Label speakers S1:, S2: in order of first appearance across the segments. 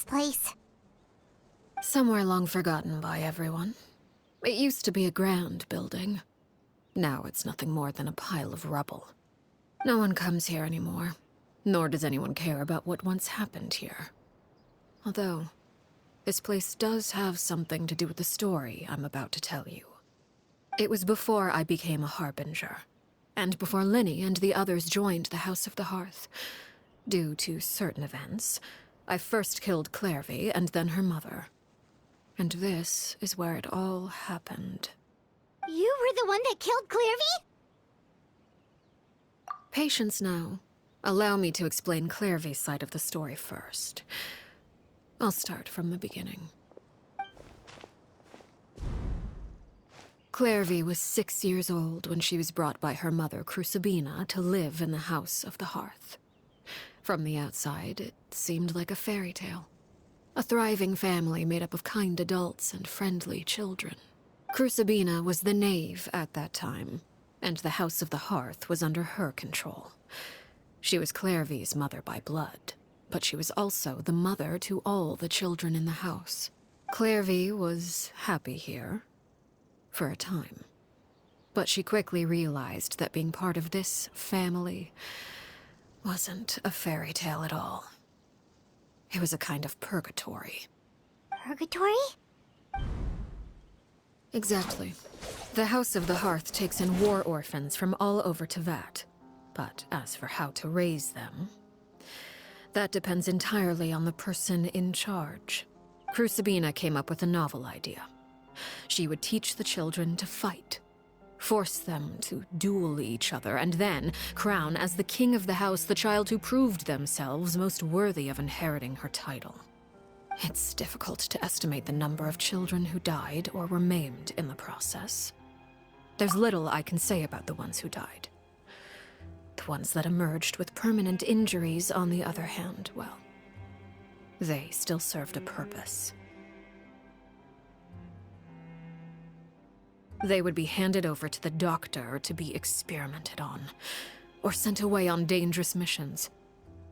S1: place?
S2: Somewhere long forgotten by everyone. It used to be a grand building. Now it's nothing more than a pile of rubble. No one comes here anymore, nor does anyone care about what once happened here. Although, this place does have something to do with the story I'm about to tell you. It was before I became a Harbinger, and before Linny and the others joined the House of the Hearth. Due to certain events, I first killed Clairvy and then her mother. And this is where it all happened.
S1: You were the one that killed Clairvy?
S2: Patience now. Allow me to explain Clairvy's side of the story first. I'll start from the beginning. Clairvy was 6 years old when she was brought by her mother, Crucibina, to live in the House of the Hearth. From the outside, it seemed like a fairy tale. A thriving family made up of kind adults and friendly children. Crucibina was the knave at that time, and the House of the Hearth was under her control. She was Clairvy's mother by blood, but she was also the mother to all the children in the house. Clairvy was happy here, for a time. But she quickly realized that being part of this family wasn't a fairy tale at all. It was a kind of purgatory.
S1: Purgatory?
S2: Exactly. The House of the Hearth takes in war orphans from all over Tevat. But as for how to raise them, that depends entirely on the person in charge. Crucibina came up with a novel idea. She would teach the children to fight, force them to duel each other, and then crown as the king of the house the child who proved themselves most worthy of inheriting her title. It's difficult to estimate the number of children who died or were maimed in the process. There's little I can say about the ones who died. The ones that emerged with permanent injuries, on the other hand, well, they still served a purpose. They would be handed over to the doctor to be experimented on, or sent away on dangerous missions.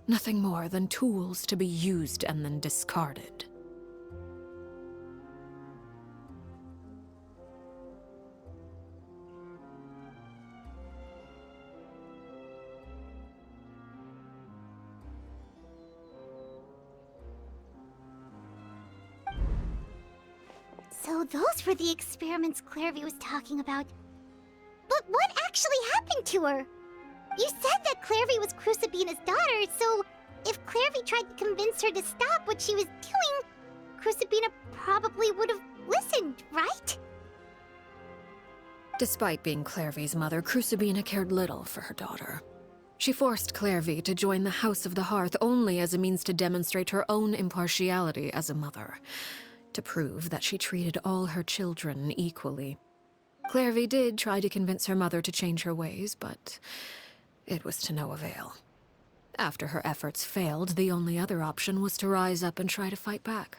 S2: Nothing more than tools to be used and then discarded.
S1: So those were the experiments Clairvy was talking about. But what actually happened to her? You said that Clairvy was Crucibina's daughter, so if Clairvy tried to convince her to stop what she was doing, Crucibina probably would have listened, right?
S2: Despite being Clairvy's mother, Crucibina cared little for her daughter. She forced Clairvy to join the House of the Hearth only as a means to demonstrate her own impartiality as a mother, to prove that she treated all her children equally. Clairvy did try to convince her mother to change her ways, but it was to no avail. After her efforts failed, the only other option was to rise up and try to fight back.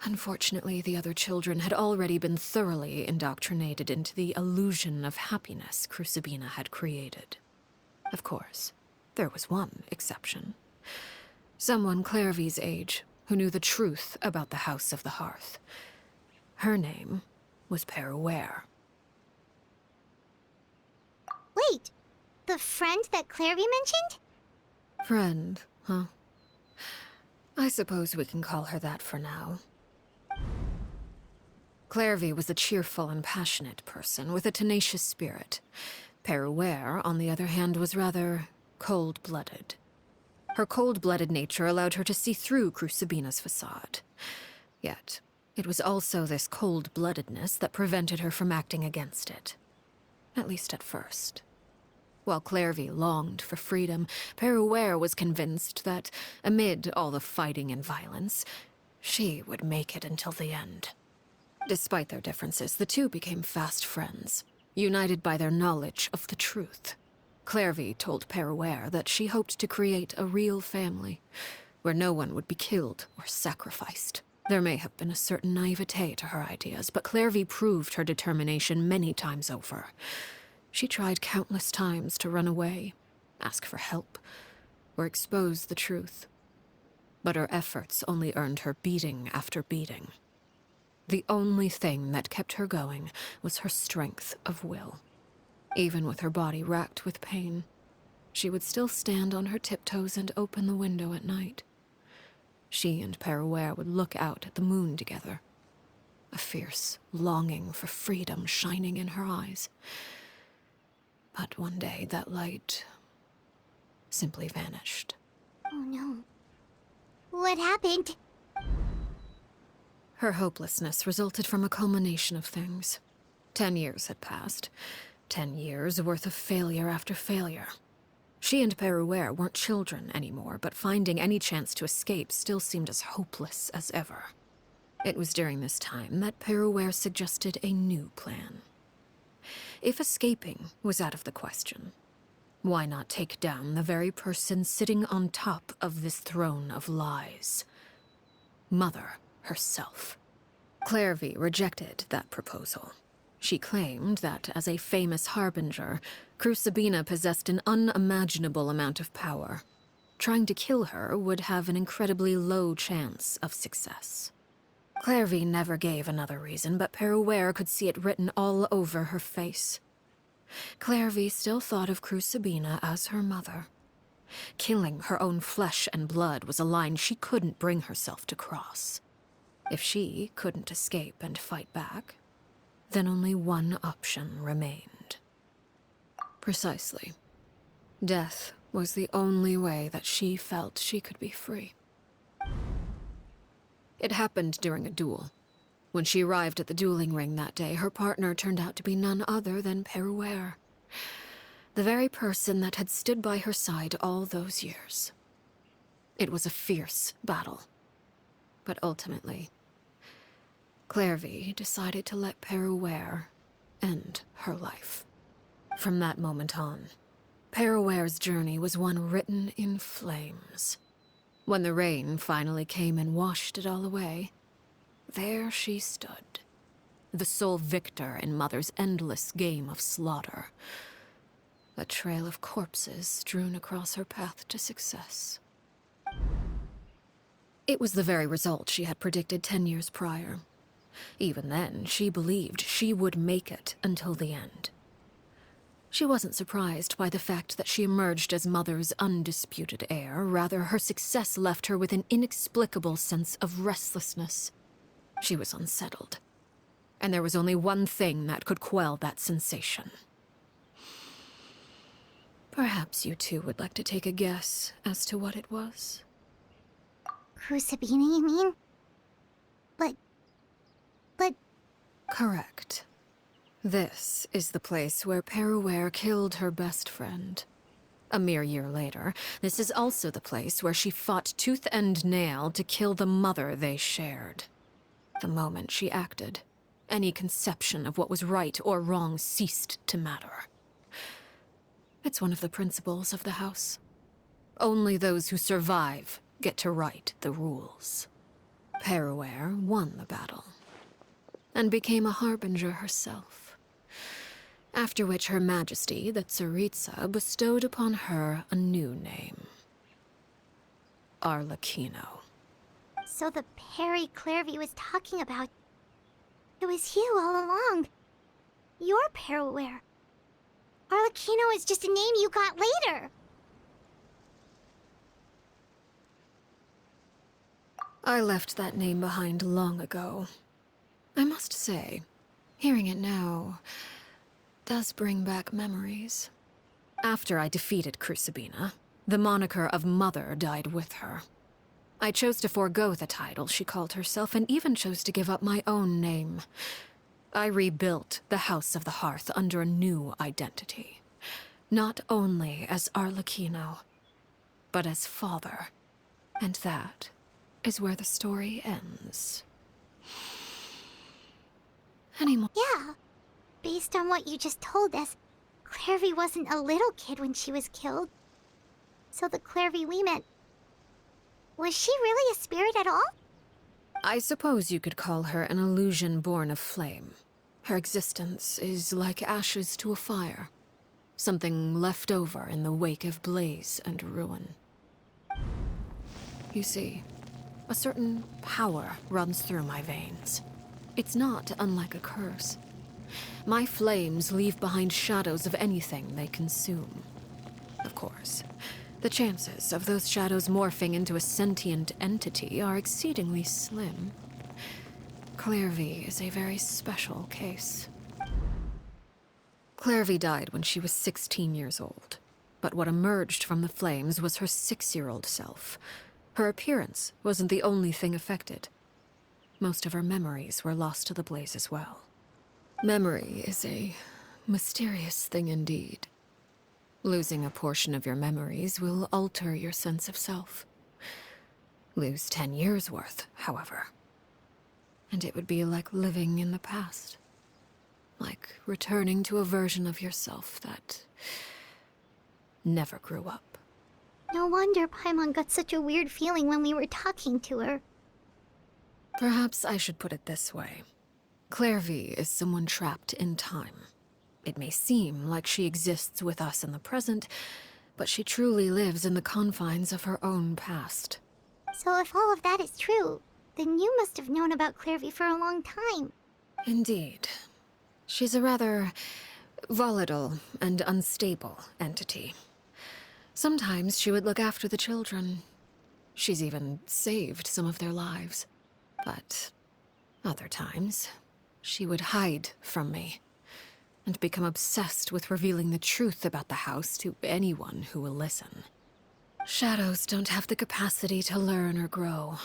S2: Unfortunately, the other children had already been thoroughly indoctrinated into the illusion of happiness Crucibina had created. Of course, there was one exception. Someone Clairvy's age, who knew the truth about the House of the Hearth. Her name was Peruere.
S1: Wait, the friend that Clairvy mentioned?
S2: Friend, huh? I suppose we can call her that for now. Clairvy was a cheerful and passionate person with a tenacious spirit. Peruere, on the other hand, was rather cold-blooded. Her cold-blooded nature allowed her to see through Crucibina's facade. Yet, it was also this cold-bloodedness that prevented her from acting against it. At least at first. While Clairvy longed for freedom, Peruere was convinced that, amid all the fighting and violence, she would make it until the end. Despite their differences, the two became fast friends, united by their knowledge of the truth. Clairvy told Peruere that she hoped to create a real family, where no one would be killed or sacrificed. There may have been a certain naivete to her ideas, but Clairvy proved her determination many times over. She tried countless times to run away, ask for help, or expose the truth. But her efforts only earned her beating after beating. The only thing that kept her going was her strength of will. Even with her body racked with pain, she would still stand on her tiptoes and open the window at night. She and Peruere would look out at the moon together, a fierce longing for freedom shining in her eyes. But one day that light simply vanished.
S1: Oh no. What happened?
S2: Her hopelessness resulted from a culmination of things. 10 years had passed. 10 years worth of failure after failure. She and Peruere weren't children anymore, but finding any chance to escape still seemed as hopeless as ever. It was during this time that Peruere suggested a new plan. If escaping was out of the question, why not take down the very person sitting on top of this throne of lies? Mother herself. Clairvy rejected that proposal. She claimed that, as a famous harbinger, Crucibina possessed an unimaginable amount of power. Trying to kill her would have an incredibly low chance of success. Clairvy never gave another reason, but Peruere could see it written all over her face. Clairvy still thought of Crucibina as her mother. Killing her own flesh and blood was a line she couldn't bring herself to cross. If she couldn't escape and fight back, then only one option remained. Precisely. Death was the only way that she felt she could be free. It happened during a duel. When she arrived at the dueling ring that day, her partner turned out to be none other than Peruere. The very person that had stood by her side all those years. It was a fierce battle. But ultimately, Clairvy decided to let Peruere end her life. From that moment on, Peruere's journey was one written in flames. When the rain finally came and washed it all away, there she stood, the sole victor in Mother's endless game of slaughter. A trail of corpses strewn across her path to success. It was the very result she had predicted 10 years prior. Even then, she believed she would make it until the end. She wasn't surprised by the fact that she emerged as Mother's undisputed heir. Rather, her success left her with an inexplicable sense of restlessness. She was unsettled, and there was only one thing that could quell that sensation. Perhaps you two would like to take a guess as to what it was?
S1: Crucibina, you mean? But...
S2: Correct. This is the place where Peruere killed her best friend. A mere year later, this is also the place where she fought tooth and nail to kill the mother they shared. The moment she acted, any conception of what was right or wrong ceased to matter. It's one of the principles of the house. Only those who survive get to write the rules. Peruere won the battle, and became a harbinger herself. After which Her Majesty, the Tsaritsa, bestowed upon her a new name. Arlecchino.
S1: So the Perry Clairvy was talking about... It was you all along. You're Peruere. Arlecchino is just a name you got later.
S2: I left that name behind long ago. I must say, hearing it now does bring back memories. After I defeated Crucibina, the moniker of Mother died with her. I chose to forego the title she called herself, and even chose to give up my own name. I rebuilt the House of the Hearth under a new identity. Not only as Arlecchino, but as father. And that is where the story ends. Anymore.
S1: Yeah. Based on what you just told us, Clairvy wasn't a little kid when she was killed. So the Clairvy we met... Was she really a spirit at all?
S2: I suppose you could call her an illusion born of flame. Her existence is like ashes to a fire. Something left over in the wake of blaze and ruin. You see, A certain power runs through my veins. It's not unlike a curse. My flames leave behind shadows of anything they consume. Of course, the chances of those shadows morphing into a sentient entity are exceedingly slim. Clairvy is a very special case. Clairvy died when she was 16 years old, but what emerged from the flames was her 6-year-old self. Her appearance wasn't the only thing affected. Most of her memories were lost to the blaze as well. Memory is a mysterious thing indeed. Losing a portion of your memories will alter your sense of self. Lose 10 years' worth, however, and it would be like living in the past. Like returning to a version of yourself that never grew up.
S1: No wonder Paimon got such a weird feeling when we were talking to her.
S2: Perhaps I should put it this way. Clairvy is someone trapped in time. It may seem like she exists with us in the present, but she truly lives in the confines of her own past.
S1: So if all of that is true, then you must have known about Clairvy for a long time.
S2: Indeed. She's a rather volatile and unstable entity. Sometimes she would look after the children. She's even saved some of their lives. But other times, she would hide from me and become obsessed with revealing the truth about the house to anyone who will listen. Shadows don't have the capacity to learn or grow.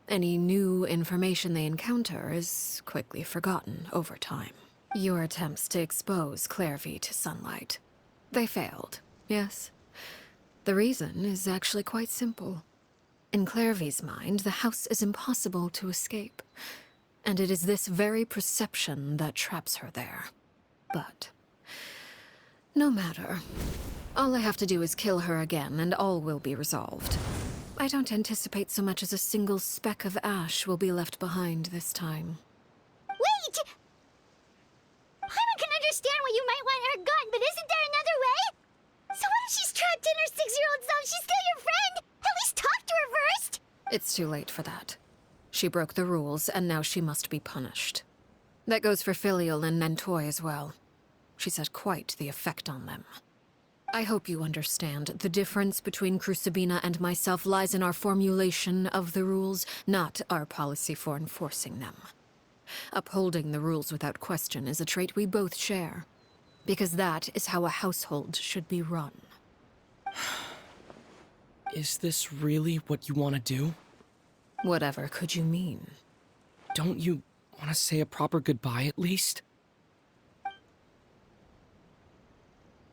S2: Any new information they encounter is quickly forgotten over time. Your attempts to expose Clairvy to sunlight. They failed, yes. The reason is actually quite simple. In Clairvy's mind, the house is impossible to escape, and it is this very perception that traps her there. But no matter. All I have to do is kill her again, and all will be resolved. I don't anticipate so much as a single speck of ash will be left behind this time.
S1: Wait! Paimon can understand why you might want her gone, but isn't there another way? So what if she's trapped in her 6-year-old self? She's still your friend! At least talk to her first!
S2: It's too late for that. She broke the rules, and now she must be punished. That goes for Filial and Nentoy as well. She's had quite the effect on them. I hope you understand. The difference between Crucibina and myself lies in our formulation of the rules, not our policy for enforcing them. Upholding the rules without question is a trait we both share, because that is how a household should be run.
S3: Is this really what you want to do?
S2: Whatever could you mean?
S3: Don't you want to say a proper goodbye at least?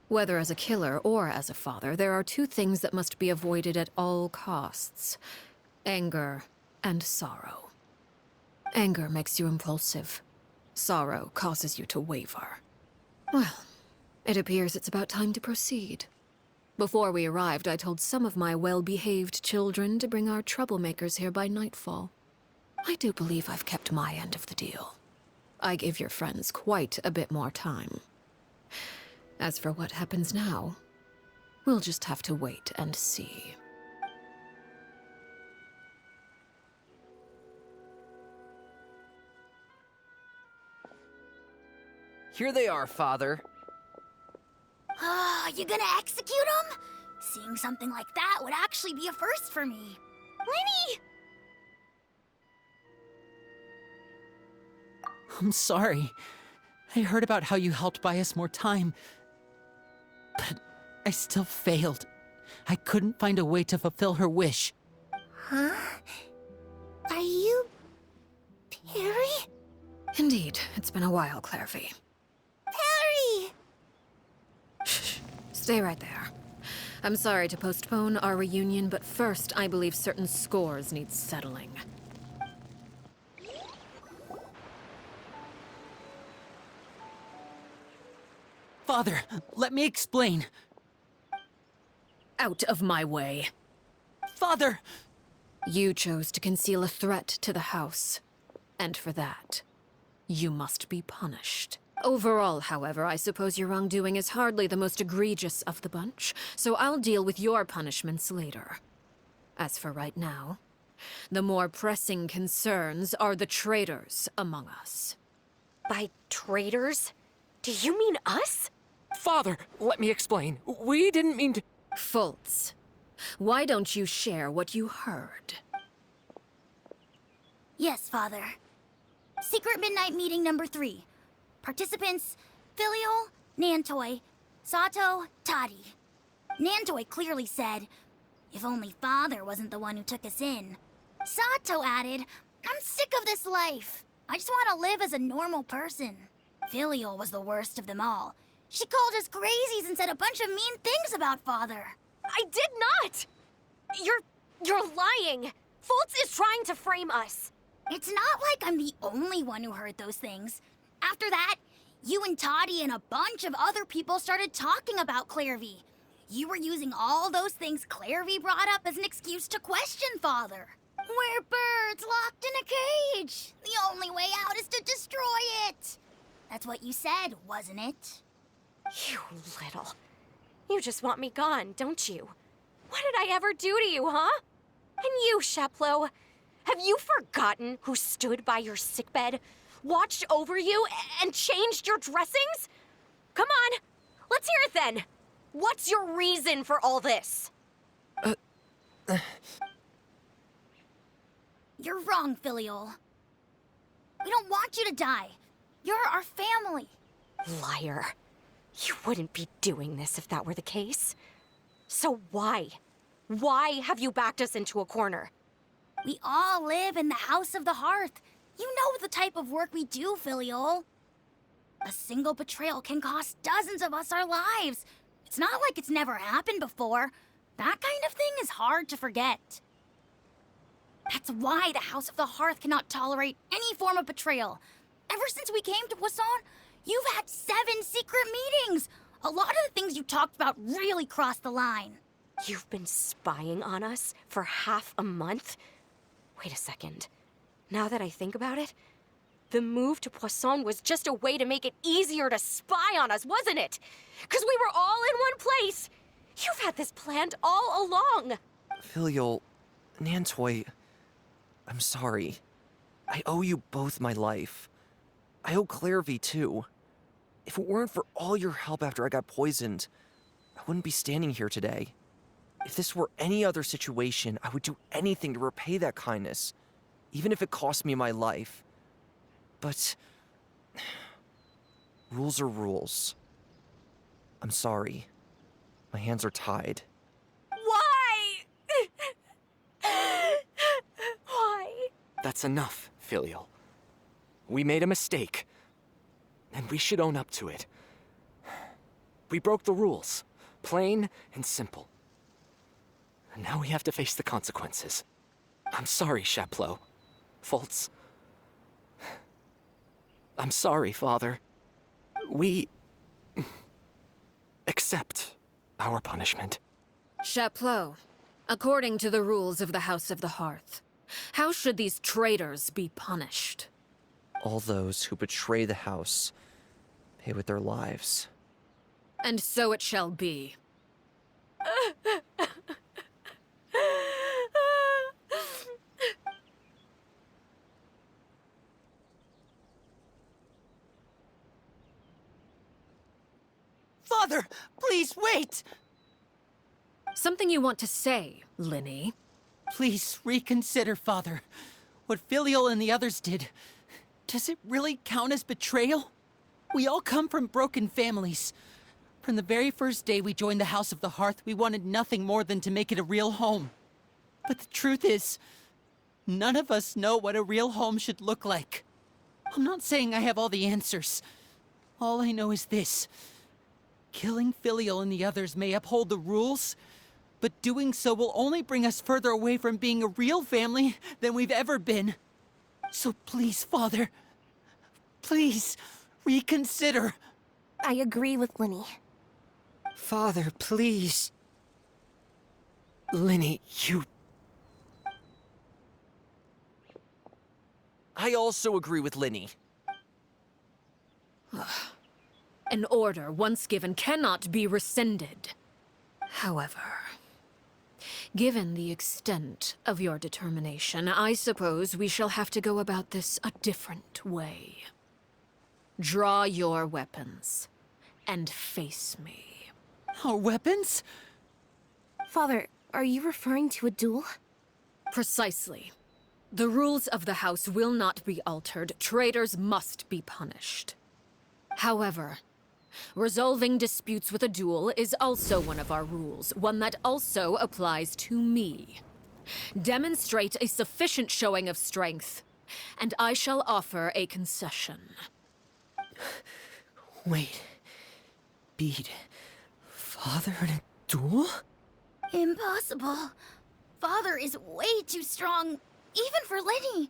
S2: Whether as a killer or as a father, there are two things that must be avoided at all costs: anger and sorrow. Anger makes you impulsive. Sorrow causes you to waver. Well, it appears it's about time to proceed. Before we arrived, I told some of my well-behaved children to bring our troublemakers here by nightfall. I do believe I've kept my end of the deal. I gave your friends quite a bit more time. As for what happens now, we'll just have to wait and see.
S4: Here they are, Father.
S1: You gonna execute him? Seeing something like that would actually be a first for me. Lenny!
S5: I'm sorry. I heard about how you helped buy us more time, but I still failed. I couldn't find a way to fulfill her wish.
S1: Huh? Are you... Perry?
S2: Indeed, it's been a while, Clairvy.
S1: Perry!
S2: Shh. Stay right there. I'm sorry to postpone our reunion, but first, I believe certain scores need settling.
S5: Father, let me explain.
S2: Out of my way.
S5: Father!
S2: You chose to conceal a threat to the house, and for that, you must be punished. Overall, however, I suppose your wrongdoing is hardly the most egregious of the bunch, so I'll deal with your punishments later. As for right now, the more pressing concerns are the traitors among us.
S6: By traitors? Do you mean us?
S3: Father, let me explain. We didn't mean to.
S2: Fultz, why don't you share what you heard?
S1: Yes, Father. Secret Midnight Meeting number 3. Participants, Filial, Nantoi, Sato, Toddy. Nantoi clearly said, if only Father wasn't the one who took us in. Sato added, I'm sick of this life. I just want to live as a normal person. Filial was the worst of them all. She called us crazies and said a bunch of mean things about Father.
S6: I did not! You're lying! Fultz is trying to frame us.
S1: It's not like I'm the only one who heard those things. After that, you and Toddy and a bunch of other people started talking about Clairvy. You were using all those things Clairvy brought up as an excuse to question Father. We're birds locked in a cage. The only way out is to destroy it. That's what you said, wasn't it?
S6: You little. You just want me gone, don't you? What did I ever do to you, huh? And you, Sheplo, have you forgotten who stood by your sickbed, watched over you, and changed your dressings? Come on, let's hear it then. What's your reason for all this?
S1: You're wrong, Filial. We don't want you to die. You're our family.
S6: Liar. You wouldn't be doing this if that were the case. So why? Why have you backed us into a corner?
S1: We all live in the House of the Hearth. You know the type of work we do, Filial. A single betrayal can cost dozens of us our lives. It's not like it's never happened before. That kind of thing is hard to forget. That's why the House of the Hearth cannot tolerate any form of betrayal. Ever since we came to Poisson, you've had 7 secret meetings. A lot of the things you talked about really crossed the line.
S6: You've been spying on us for half a month? Wait a second. Now that I think about it, the move to Poisson was just a way to make it easier to spy on us, wasn't it? Because we were all in one place. You've had this planned all along.
S7: Filial, Nantoi, I'm sorry. I owe you both my life. I owe Clairvy too. If it weren't for all your help after I got poisoned, I wouldn't be standing here today. If this were any other situation, I would do anything to repay that kindness, even if it cost me my life. But rules are rules. I'm sorry. My hands are tied.
S6: Why? Why?
S3: That's enough, Filial. We made a mistake, and we should own up to it. We broke the rules, plain and simple. And now we have to face the consequences. I'm sorry, Chapleau. Fultz. I'm sorry, Father. We accept our punishment.
S2: Chapleau, according to the rules of the House of the Hearth, how should these traitors be punished?
S7: All those who betray the house pay with their lives.
S2: And so it shall be.
S5: Father, please wait!
S2: Something you want to say, Linny?
S5: Please reconsider, Father. What Filial and the others did, does it really count as betrayal? We all come from broken families. From the very first day we joined the House of the Hearth, we wanted nothing more than to make it a real home. But the truth is, none of us know what a real home should look like. I'm not saying I have all the answers. All I know is this. Killing Filial and the others may uphold the rules, but doing so will only bring us further away from being a real family than we've ever been. So please, Father, please reconsider.
S8: I agree with Linny.
S3: Father, please. Linny, you...
S7: I also agree with Linny.
S2: An order once given cannot be rescinded. However, Given the extent of your determination, I suppose we shall have to go about this a different way. Draw your weapons and face me.
S5: Our weapons?
S8: Father, are you referring to a duel?
S2: Precisely. The rules of the house will not be altered. Traitors must be punished. However, resolving disputes with a duel is also one of our rules, one that also applies to me. Demonstrate a sufficient showing of strength, and I shall offer a concession.
S7: Wait. Beat Father in a duel?
S1: Impossible. Father is way too strong, even for Lenny.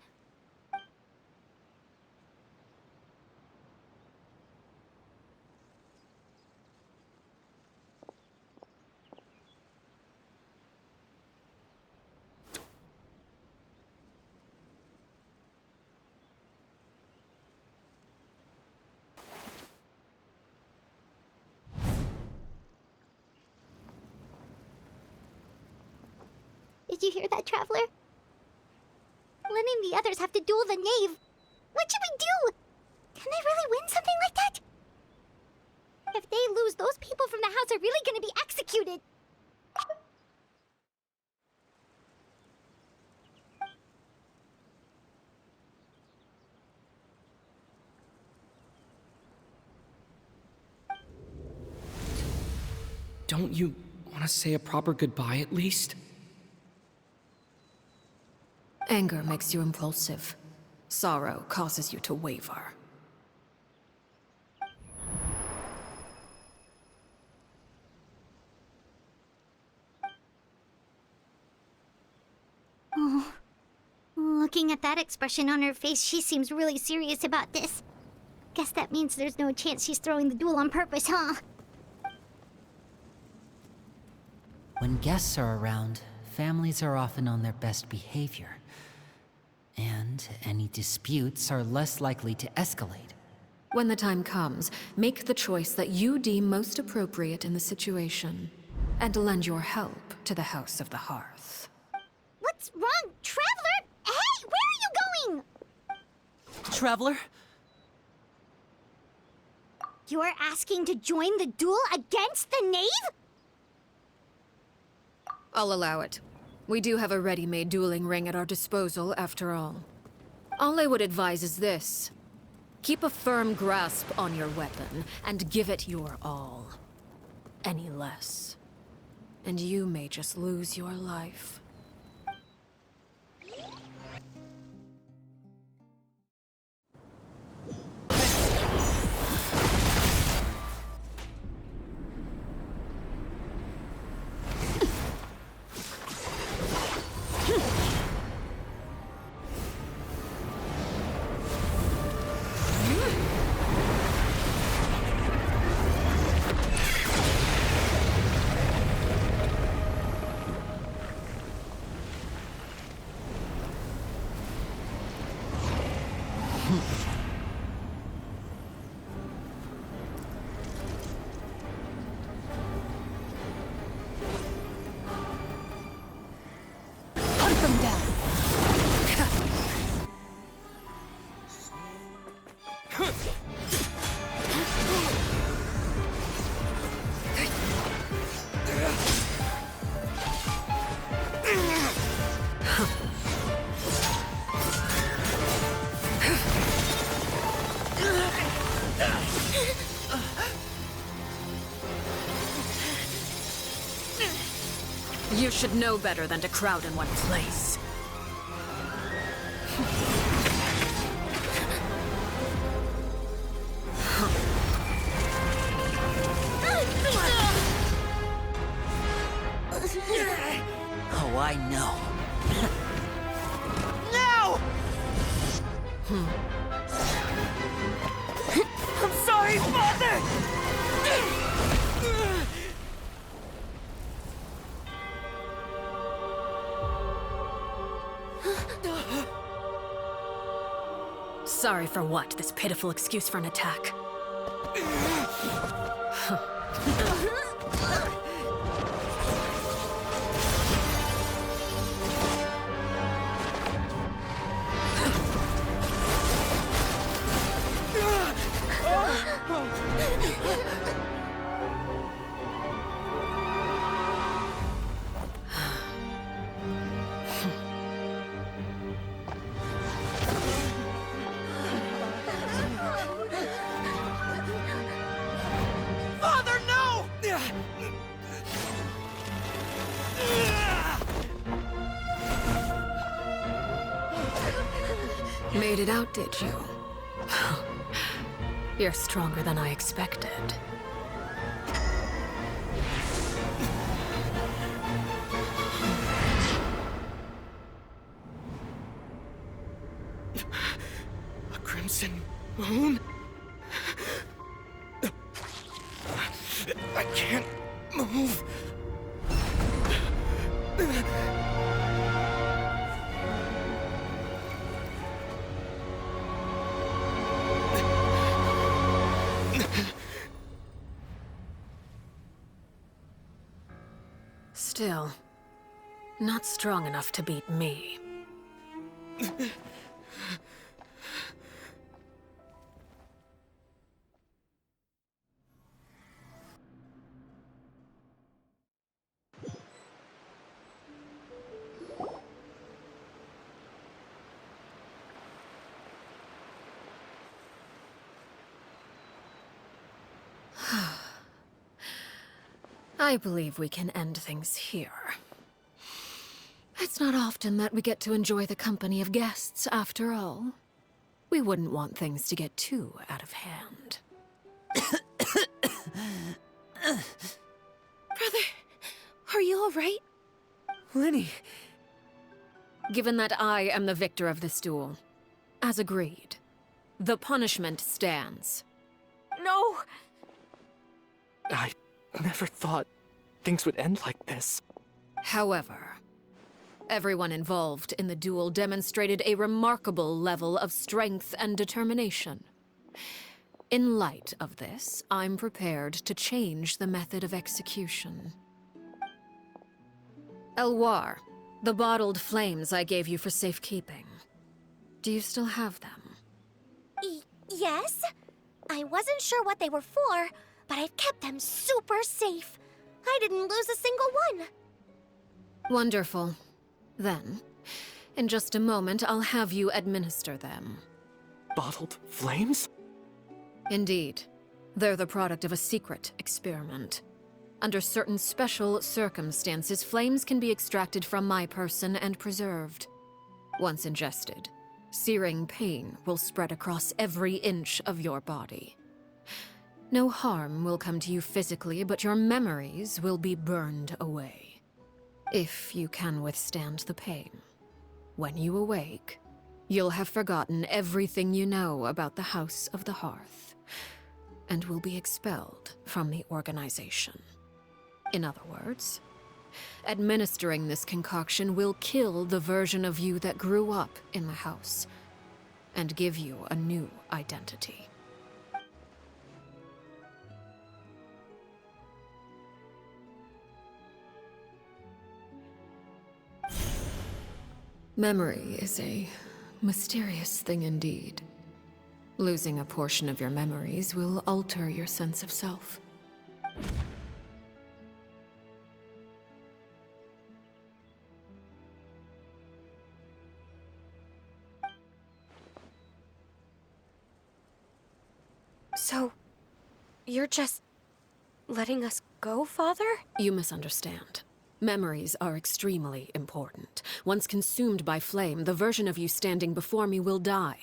S1: Did you hear that, Traveler? Lenny and the others have to duel the knave. What should we do? Can they really win something like that? If they lose, those people from the house are really gonna be executed.
S9: Don't you want to say a proper goodbye at least?
S2: Anger makes you impulsive. Sorrow causes you to waver.
S1: Oh. Looking at that expression on her face, she seems really serious about this. Guess that means there's no chance she's throwing the duel on purpose, huh?
S5: When guests are around, families are often on their best behavior. And any disputes are less likely to escalate.
S2: When the time comes, make the choice that you deem most appropriate in the situation, and lend your help to the House of the Hearth.
S1: What's wrong, Traveler? Hey, where are you going?
S5: Traveler?
S1: You're asking to join the duel against the knave?
S2: I'll allow it. We do have a ready-made dueling ring at our disposal, after all. All I would advise is this. Keep a firm grasp on your weapon, and give it your all. Any less, and you may just lose your life.
S8: Hunt them down.
S2: You should know better than to crowd in one place.
S5: Oh, I know.
S7: No! I'm sorry, Father!
S2: Sorry for what? This pitiful excuse for an attack? Made it out, did you? You're stronger than I expected.
S9: A crimson moon? I can't move.
S2: Still, not strong enough to beat me. I believe we can end things here. It's not often that we get to enjoy the company of guests, after all. We wouldn't want things to get too out of hand.
S8: Brother, are you all right?
S7: Lenny!
S2: Given that I am the victor of this duel, as agreed, the punishment stands.
S6: No!
S3: I never thought things would end like this.
S2: However, everyone involved in the duel demonstrated a remarkable level of strength and determination. In light of this, I'm prepared to change the method of execution. Elwar, the bottled flames I gave you for safekeeping. Do you still have them?
S1: Yes? I wasn't sure what they were for, but I've kept them super safe. I didn't lose a single one.
S2: Wonderful. Then, in just a moment, I'll have you administer them.
S3: Bottled flames?
S2: Indeed. They're the product of a secret experiment. Under certain special circumstances, flames can be extracted from my person and preserved. Once ingested, searing pain will spread across every inch of your body. No harm will come to you physically, but your memories will be burned away. If you can withstand the pain. When you awake, you'll have forgotten everything you know about the House of the Hearth, and will be expelled from the organization. In other words, administering this concoction will kill the version of you that grew up in the house, and give you a new identity. Memory is a mysterious thing indeed. Losing a portion of your memories will alter your sense of self.
S6: So, you're just letting us go, Father?
S2: You misunderstand. Memories are extremely important. Once consumed by flame, the version of you standing before me will die,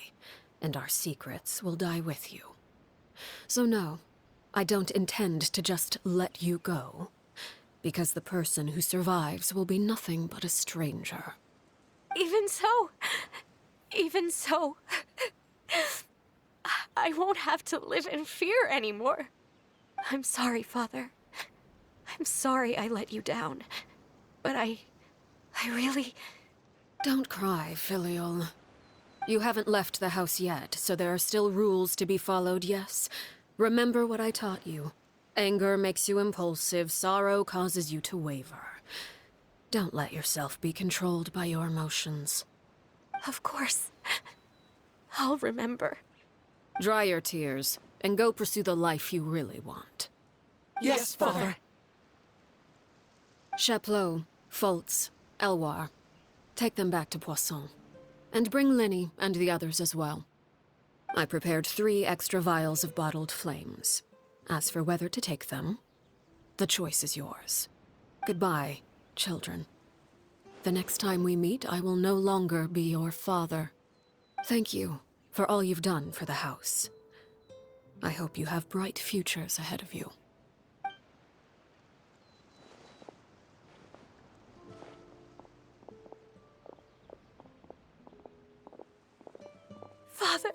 S2: and our secrets will die with you. So no, I don't intend to just let you go, because the person who survives will be nothing but a stranger.
S6: Even so, I won't have to live in fear anymore. I'm sorry, Father. I'm sorry I let you down. But I really...
S2: Don't cry, Filial. You haven't left the house yet, so there are still rules to be followed, yes? Remember what I taught you. Anger makes you impulsive, sorrow causes you to waver. Don't let yourself be controlled by your emotions.
S6: Of course. I'll remember.
S2: Dry your tears, and go pursue the life you really want.
S7: Yes, Father!
S2: Chaplot, Foltz, Elwar, take them back to Poisson. And bring Linny and the others as well. I prepared 3 extra vials of bottled flames. As for whether to take them, the choice is yours. Goodbye, children. The next time we meet, I will no longer be your father. Thank you for all you've done for the house. I hope you have bright futures ahead of you.
S6: Father.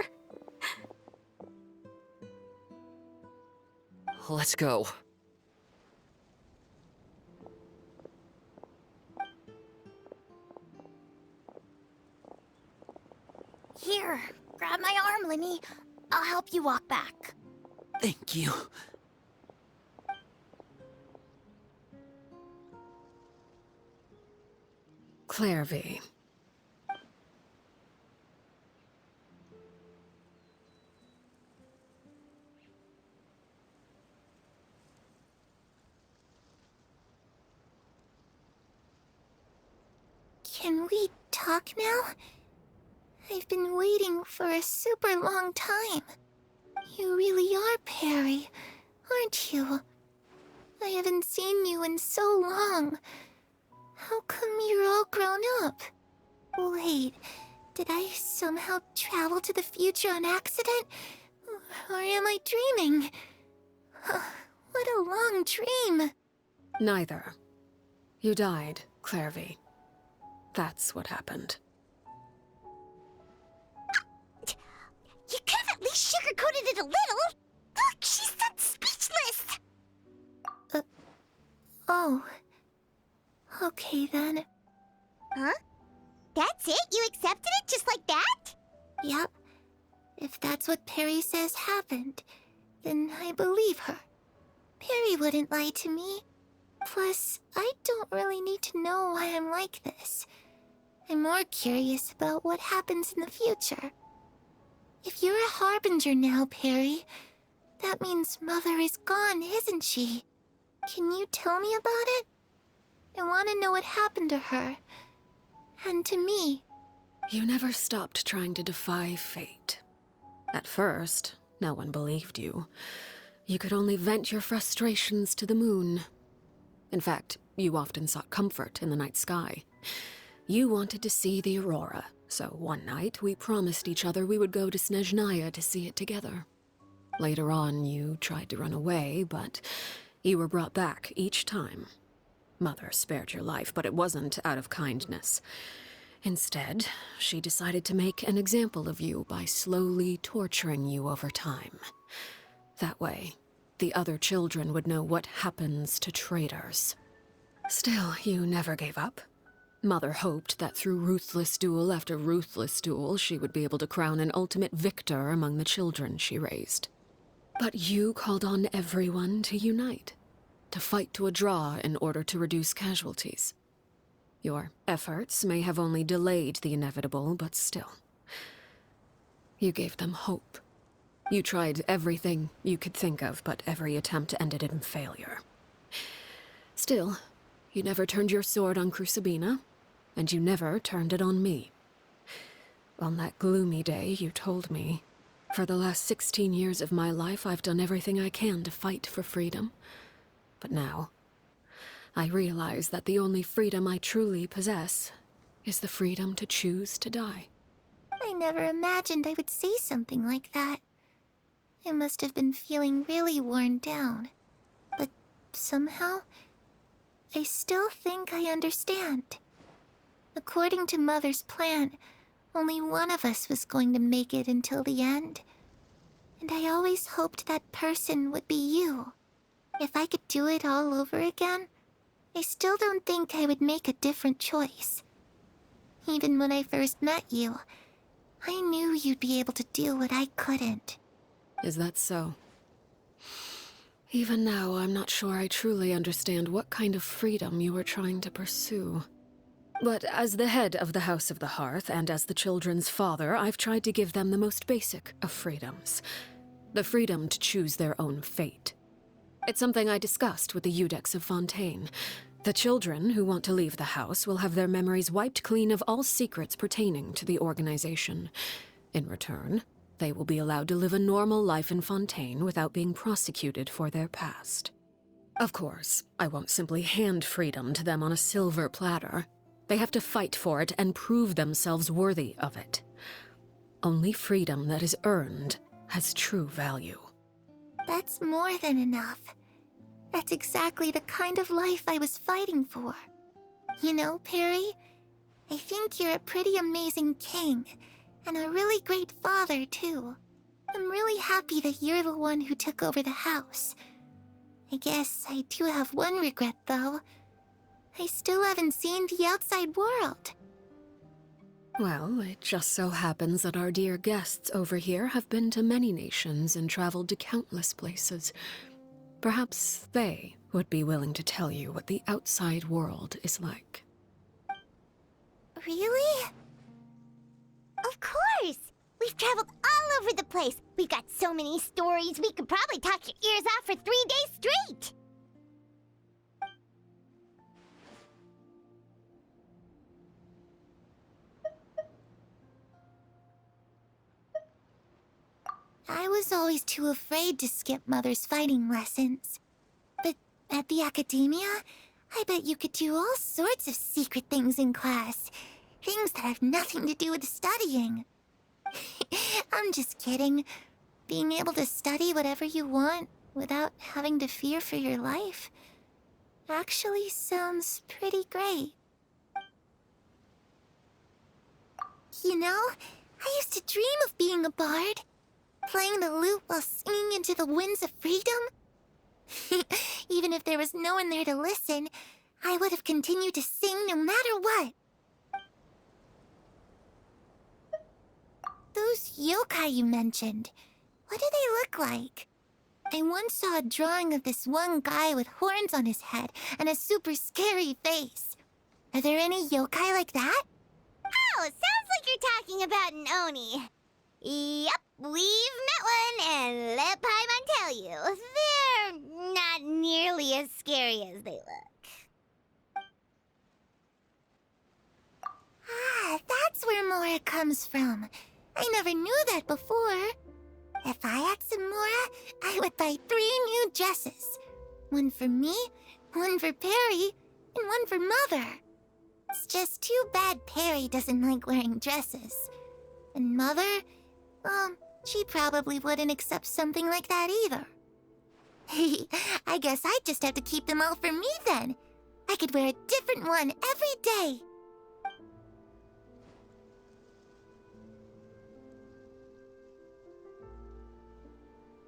S7: Let's go.
S1: Here, grab my arm, Lemmy. I'll help you walk back.
S5: Thank you.
S2: Clairvy.
S1: Can we talk now? I've been waiting for a super long time. You really are Perry, aren't you? I haven't seen you in so long. How come you're all grown up? Wait, did I somehow travel to the future on accident? Or am I dreaming? What a long dream.
S2: Neither. You died, Clairvy. That's what happened.
S1: You could have at least sugarcoated it a little. Look, she's that speechless. Oh. Okay then. Huh? That's it? You accepted it just like that? Yep. If that's what Perry says happened, then I believe her. Perry wouldn't lie to me. Plus, I don't really need to know why I'm like this. I'm more curious about what happens in the future. If you're a harbinger now, Perry, that means Mother is gone, isn't she? Can you tell me about it? I want to know what happened to her. And to me.
S2: You never stopped trying to defy fate. At first, no one believed you. You could only vent your frustrations to the moon. In fact, you often sought comfort in the night sky. You wanted to see the aurora, so one night we promised each other we would go to Snezhnaya to see it together. Later on, you tried to run away, but you were brought back each time. Mother spared your life, but it wasn't out of kindness. Instead, she decided to make an example of you by slowly torturing you over time. That way, the other children would know what happens to traitors. Still, you never gave up. Mother hoped that through ruthless duel after ruthless duel, she would be able to crown an ultimate victor among the children she raised. But you called on everyone to unite, to fight to a draw in order to reduce casualties. Your efforts may have only delayed the inevitable, but still. You gave them hope. You tried everything you could think of, but every attempt ended in failure. Still, you never turned your sword on Crucibina, and you never turned it on me. On that gloomy day, you told me, "For the last 16 years of my life, I've done everything I can to fight for freedom. But now, I realize that the only freedom I truly possess is the freedom to choose to die."
S1: I never imagined I would say something like that. I must have been feeling really worn down. But somehow, I still think I understand. According to Mother's plan, only one of us was going to make it until the end. And I always hoped that person would be you. If I could do it all over again, I still don't think I would make a different choice. Even when I first met you, I knew you'd be able to do what I couldn't.
S2: Is that so? Even now, I'm not sure I truly understand what kind of freedom you are trying to pursue. But as the head of the House of the Hearth, and as the children's father, I've tried to give them the most basic of freedoms. The freedom to choose their own fate. It's something I discussed with the Iudex of Fontaine. The children who want to leave the house will have their memories wiped clean of all secrets pertaining to the organization. In return, they will be allowed to live a normal life in Fontaine without being prosecuted for their past. Of course, I won't simply hand freedom to them on a silver platter. They have to fight for it and prove themselves worthy of it. Only freedom that is earned has true value.
S1: That's more than enough. That's exactly the kind of life I was fighting for. You know, Perry, I think you're a pretty amazing king, and a really great father, too. I'm really happy that you're the one who took over the house. I guess I do have one regret, though. I still haven't seen the outside world.
S2: Well, it just so happens that our dear guests over here have been to many nations and traveled to countless places. Perhaps they would be willing to tell you what the outside world is like.
S1: Really? Of course! We've traveled all over the place. We've got so many stories, we could probably talk your ears off for 3 days straight! I was always too afraid to skip Mother's fighting lessons. But at the academia, I bet you could do all sorts of secret things in class. Things that have nothing to do with studying. I'm just kidding. Being able to study whatever you want without having to fear for your life actually sounds pretty great. You know, I used to dream of being a bard. Playing the lute while singing into the winds of freedom. Even if there was no one there to listen, I would have continued to sing no matter what. Those yokai you mentioned, what do they look like? I once saw a drawing of this one guy with horns on his head and a super scary face. Are there any yokai like that? Oh, sounds like you're talking about an Oni. Yep, we've met one, and let Paimon tell you, they're not nearly as scary as they look. Ah, that's where Mora comes from. I never knew that before. If I had some Mora, I would buy 3 new dresses. One for me, one for Perry, and one for Mother. It's just too bad Perry doesn't like wearing dresses. And Mother... she probably wouldn't accept something like that either. I guess I'd just have to keep them all for me then. I could wear a different one every day.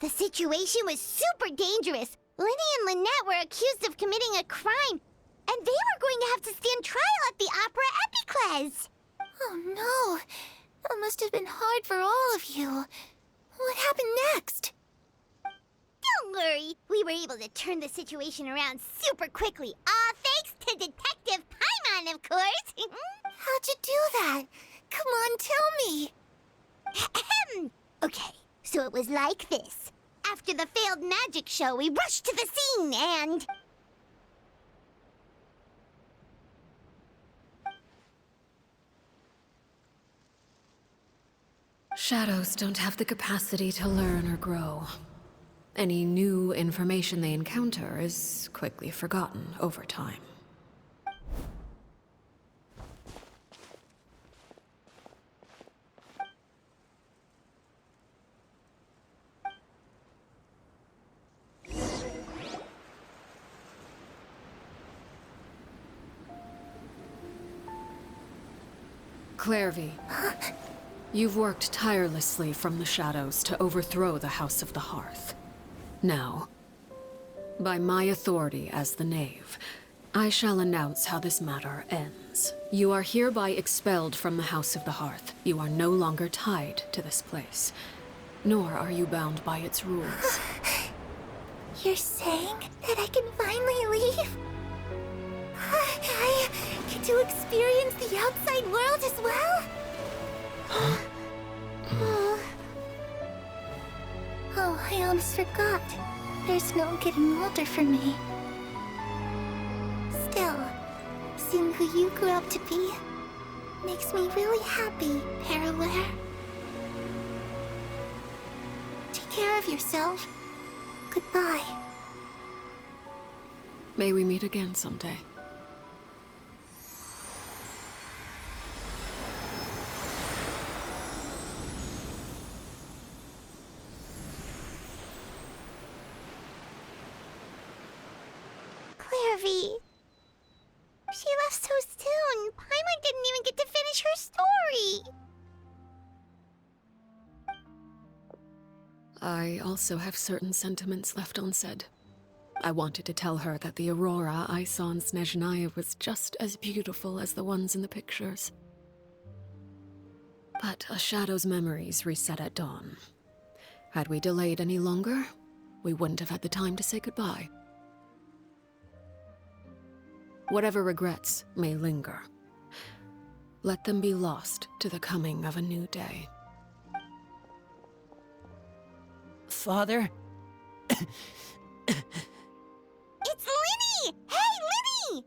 S1: The situation was super dangerous. Lenny and Lynette were accused of committing a crime, and they were going to have to stand trial at the Opera Epicles. Oh no. That must have been hard for all of you. What happened next? Don't worry. We were able to turn the situation around super quickly. All thanks to Detective Paimon, of course. How'd you do that? Come on, tell me. Okay, so it was like this. After the failed magic show, we rushed to the scene and...
S2: Shadows don't have the capacity to learn or grow. Any new information they encounter is quickly forgotten over time. Clairvy. You've worked tirelessly from the shadows to overthrow the House of the Hearth. Now, by my authority as the Knave, I shall announce how this matter ends. You are hereby expelled from the House of the Hearth. You are no longer tied to this place, nor are you bound by its rules.
S1: You're saying that I can finally leave? I get to experience the outside world as well? Oh, I almost forgot. There's no getting older for me. Still, seeing who you grew up to be makes me really happy, Paraware. Take care of yourself. Goodbye.
S2: May we meet again someday.
S1: Clairvy. She left so soon. Paimon didn't even get to finish her story.
S2: I also have certain sentiments left unsaid. I wanted to tell her that the aurora I saw in Snezhnaya was just as beautiful as the ones in the pictures. But a shadow's memories reset at dawn. Had we delayed any longer, we wouldn't have had the time to say goodbye. Whatever regrets may linger, let them be lost to the coming of a new day.
S5: Father?
S1: It's Linny! Hey, Linny!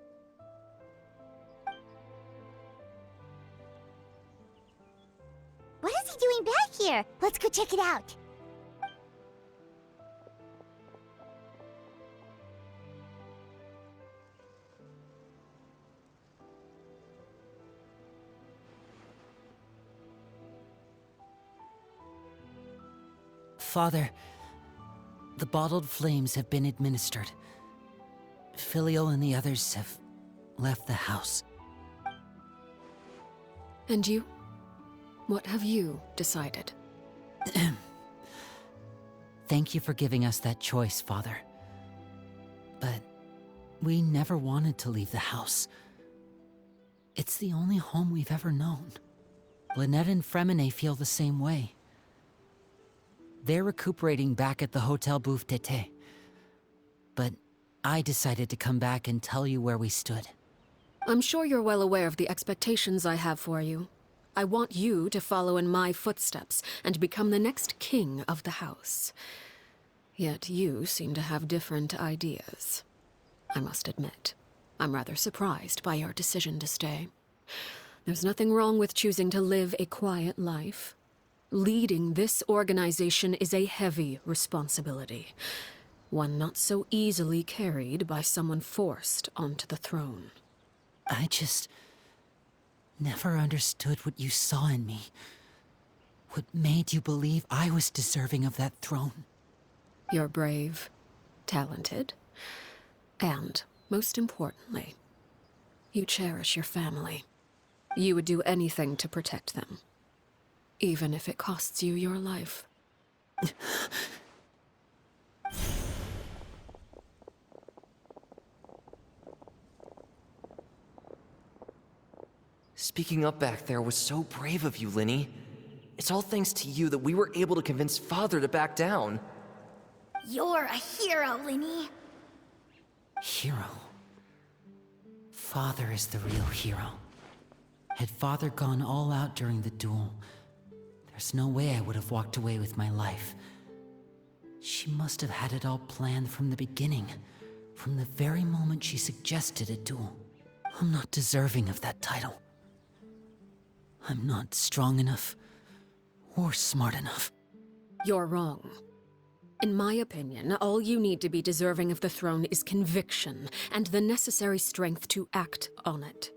S1: What is he doing back here? Let's go check it out.
S5: Father, the bottled flames have been administered. Filial and the others have left the house.
S2: And you? What have you decided?
S5: Thank you for giving us that choice, Father. But we never wanted to leave the house. It's the only home we've ever known. Lynette and Fremine feel the same way. They're recuperating back at the Hotel pt6. But I decided to come back and tell you where we stood.
S2: I'm sure you're well aware of the expectations I have for you. I want you to follow in my footsteps and become the next king of the house. Yet you seem to have different ideas. I must admit, I'm rather surprised by your decision to stay. There's nothing wrong with choosing to live a quiet life. Leading this organization is a heavy responsibility, one not so easily carried by someone forced onto the throne.
S5: I just never understood what you saw in me. What made you believe I was deserving of that throne?
S2: You're brave, talented, and, most importantly, you cherish your family. You would do anything to protect them, even if it costs you your life.
S7: Speaking up back there was so brave of you, Linny. It's all thanks to you that we were able to convince Father to back down.
S1: You're a hero, Linny.
S5: Hero? Father is the real hero. Had Father gone all out during the duel, there's no way I would have walked away with my life. She must have had it all planned from the beginning, from the very moment she suggested a duel. I'm not deserving of that title. I'm not strong enough, or smart enough.
S2: You're wrong. In my opinion, all you need to be deserving of the throne is conviction and the necessary strength to act on it.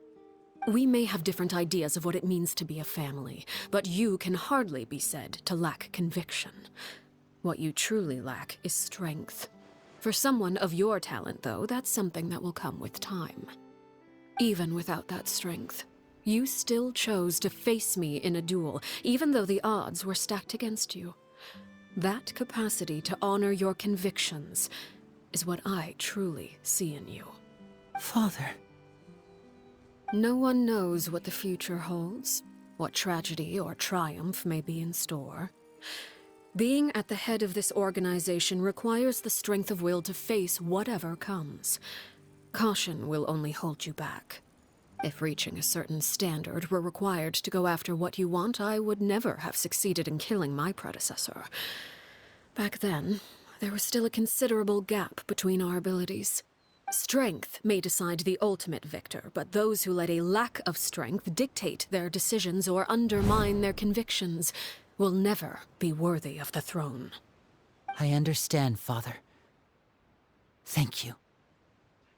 S2: We may have different ideas of what it means to be a family, but you can hardly be said to lack conviction. What you truly lack is strength. For someone of your talent, though, that's something that will come with time. Even without that strength, you still chose to face me in a duel, even though the odds were stacked against you. That capacity to honor your convictions is what I truly see in you.
S5: Father.
S2: No one knows what the future holds, what tragedy or triumph may be in store. Being at the head of this organization requires the strength of will to face whatever comes. Caution will only hold you back. If reaching a certain standard were required to go after what you want, I would never have succeeded in killing my predecessor. Back then, there was still a considerable gap between our abilities. Strength may decide the ultimate victor, but those who let a lack of strength dictate their decisions or undermine their convictions will never be worthy of the throne.
S5: I understand, Father. Thank you.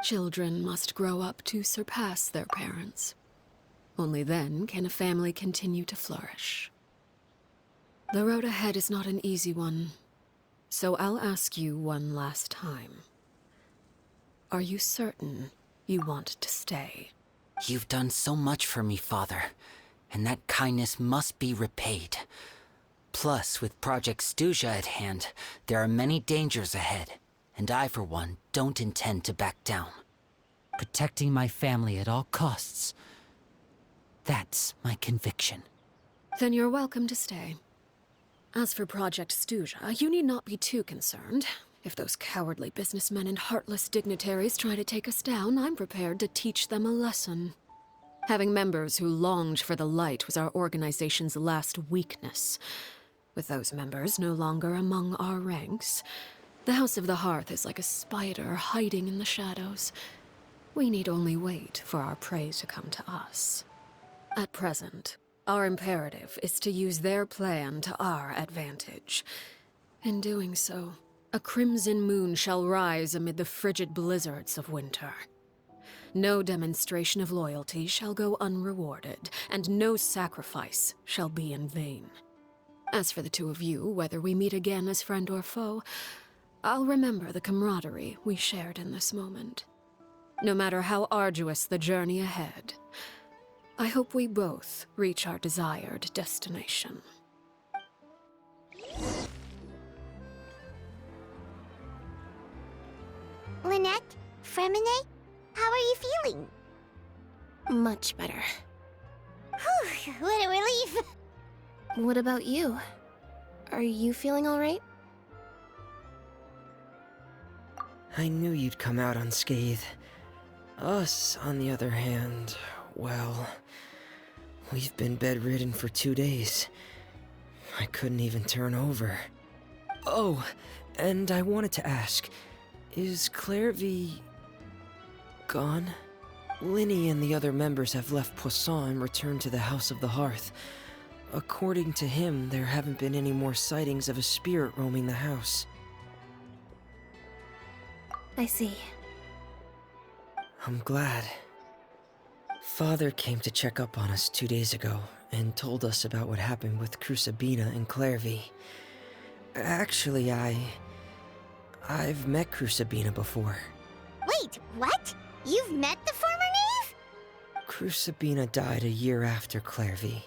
S2: Children must grow up to surpass their parents. Only then can a family continue to flourish. The road ahead is not an easy one, so I'll ask you one last time. Are you certain you want to stay?
S5: You've done so much for me, Father, and that kindness must be repaid. Plus, with Project Stuja at hand, there are many dangers ahead, and I, for one, don't intend to back down. Protecting my family at all costs. That's my conviction.
S2: Then you're welcome to stay. As for Project Stuja, you need not be too concerned. If those cowardly businessmen and heartless dignitaries try to take us down, I'm prepared to teach them a lesson. Having members who longed for the light was our organization's last weakness. With those members no longer among our ranks, the House of the Hearth is like a spider hiding in the shadows. We need only wait for our prey to come to us. At present, our imperative is to use their plan to our advantage. In doing so, a crimson moon shall rise amid the frigid blizzards of winter. No demonstration of loyalty shall go unrewarded, and no sacrifice shall be in vain. As for the two of you, whether we meet again as friend or foe, I'll remember the camaraderie we shared in this moment. No matter how arduous the journey ahead, I hope we both reach our desired destination.
S1: Lynette? Fremine? How are you feeling?
S8: Much better.
S1: Whew, what a relief!
S8: What about you? Are you feeling alright?
S9: I knew you'd come out unscathed. Us, on the other hand, well, we've been bedridden for 2 days. I couldn't even turn over. Oh, and I wanted to ask, is Clairvy gone? Linny and the other members have left Poisson and returned to the House of the Hearth. According to him, there haven't been any more sightings of a spirit roaming the house.
S8: I see.
S9: I'm glad. Father came to check up on us 2 days ago and told us about what happened with Crucibina and Clairvy. Actually, I've met Crucibina before.
S1: Wait, what? You've met the former knave?
S9: Crucibina died a year after Clairvy.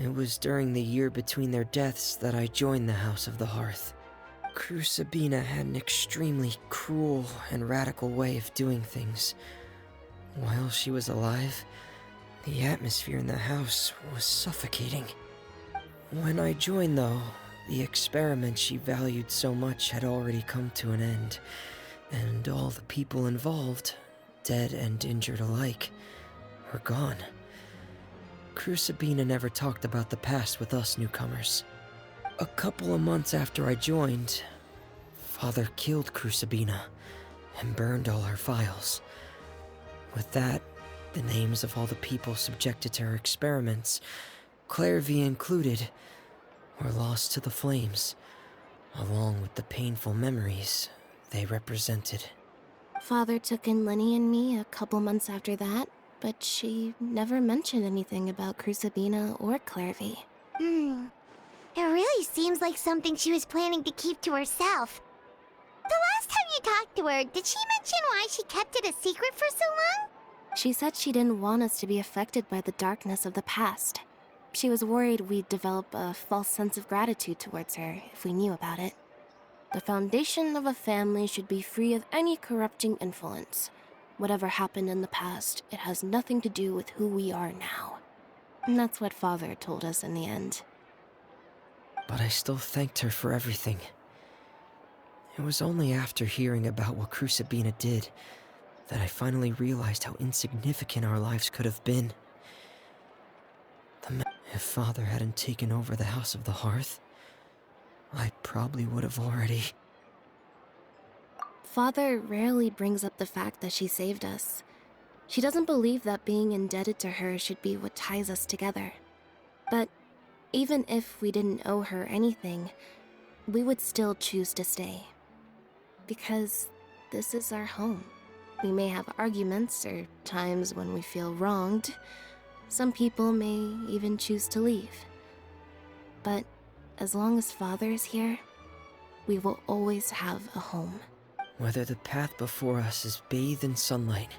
S9: It was during the year between their deaths that I joined the House of the Hearth. Crucibina had an extremely cruel and radical way of doing things. While she was alive, the atmosphere in the house was suffocating. When I joined, though, the experiment she valued so much had already come to an end, and all the people involved, dead and injured alike, were gone. Crucibina never talked about the past with us newcomers. A couple of months after I joined, Father killed Crucibina and burned all her files. With that, the names of all the people subjected to her experiments, Clairvy included, were lost to the flames, along with the painful memories they represented.
S8: Father took in Lenny and me a couple months after that, but she never mentioned anything about Crucibina or Clairvy.
S1: It really seems like something she was planning to keep to herself. The last time you talked to her, did she mention why she kept it a secret for so long?
S8: She said she didn't want us to be affected by the darkness of the past. She was worried we'd develop a false sense of gratitude towards her if we knew about it. The foundation of a family should be free of any corrupting influence. Whatever happened in the past, it has nothing to do with who we are now. And that's what Father told us in the end.
S9: But I still thanked her for everything. It was only after hearing about what Crucibina did that I finally realized how insignificant our lives could have been. If Father hadn't taken over the House of the Hearth, I probably would have already...
S8: Father rarely brings up the fact that she saved us. She doesn't believe that being indebted to her should be what ties us together. But even if we didn't owe her anything, we would still choose to stay. Because this is our home. We may have arguments or times when we feel wronged. Some people may even choose to leave. But as long as Father is here, we will always have a home.
S9: Whether the path before us is bathed in sunlight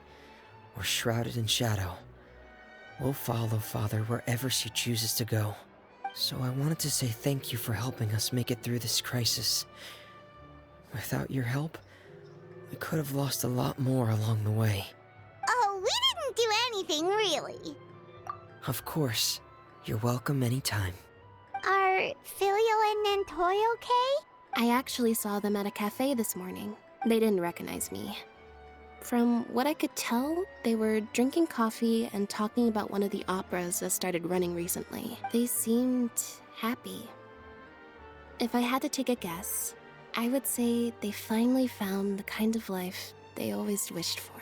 S9: or shrouded in shadow, we'll follow Father wherever she chooses to go. So I wanted to say thank you for helping us make it through this crisis. Without your help, we could have lost a lot more along the way.
S1: Oh, we didn't do anything, really.
S9: Of course. You're welcome anytime.
S1: Are Filial and Nantoy okay?
S8: I actually saw them at a cafe this morning. They didn't recognize me. From what I could tell, they were drinking coffee and talking about one of the operas that started running recently. They seemed happy. If I had to take a guess, I would say they finally found the kind of life they always wished for.